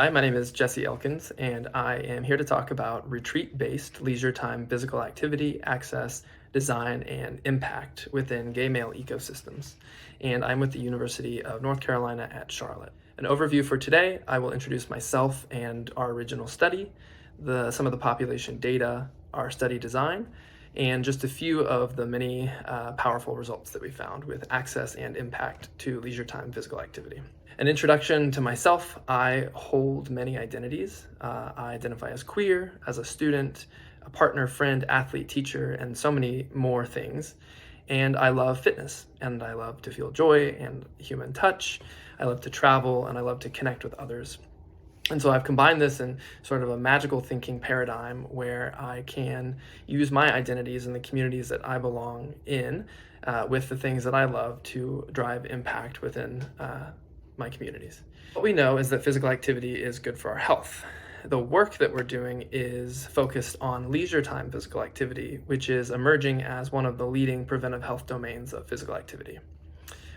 Hi, my name is Jesse Elkins, and I am here to talk about retreat-based leisure time physical activity, access, design, and impact within gay male ecosystems. And I'm with the University of North Carolina at Charlotte. An overview for today, I will introduce myself and our original study, some of the population data, our study design, and just a few of the many powerful results that we found with access and impact to leisure time physical activity. An introduction to myself: I hold many identities. I identify as queer, as a student, a partner, friend, athlete, teacher, and so many more things. And I love fitness, and I love to feel joy and human touch. I love to travel, and I love to connect with others. And so I've combined this in sort of a magical thinking paradigm where I can use my identities and the communities that I belong in with the things that I love to drive impact within my communities. What we know is that physical activity is good for our health. The work that we're doing is focused on leisure time physical activity, which is emerging as one of the leading preventive health domains of physical activity.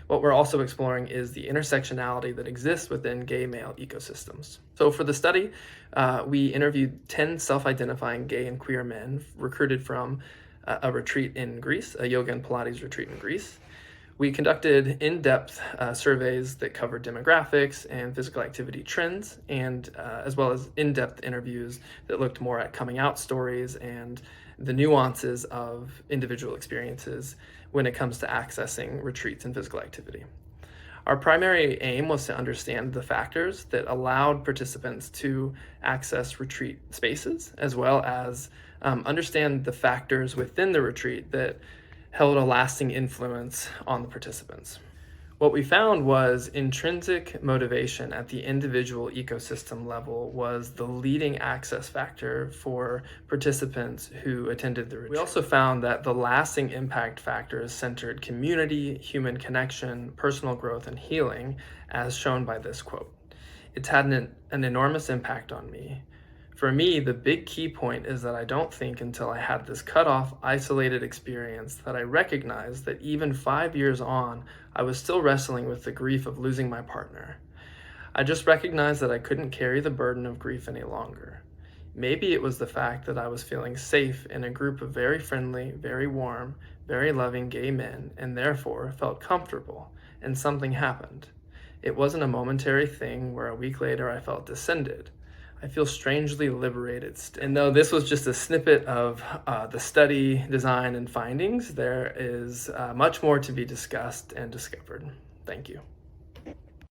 What we're also exploring is the intersectionality that exists within gay male ecosystems. So for the study, we interviewed 10 self-identifying gay and queer men recruited from a retreat in Greece, a yoga and Pilates retreat in Greece. We conducted in-depth surveys that covered demographics and physical activity trends, and as well as in-depth interviews that looked more at coming out stories and the nuances of individual experiences when it comes to accessing retreats and physical activity. Our primary aim was to understand the factors that allowed participants to access retreat spaces, as well as understand the factors within the retreat that held a lasting influence on the participants. What we found was intrinsic motivation at the individual ecosystem level was the leading access factor for participants who attended the retreat. We also found that the lasting impact factors centered community, human connection, personal growth, and healing, as shown by this quote. It's had an enormous impact on me. For me, the big key point is that I don't think until I had this cut-off, isolated experience that I recognized that even 5 years on, I was still wrestling with the grief of losing my partner. I just recognized that I couldn't carry the burden of grief any longer. Maybe it was the fact that I was feeling safe in a group of very friendly, very warm, very loving gay men, and therefore felt comfortable, and something happened. It wasn't a momentary thing where a week later I felt descended. I feel strangely liberated. And though this was just a snippet of the study, design, and findings, there is much more to be discussed and discovered. Thank you.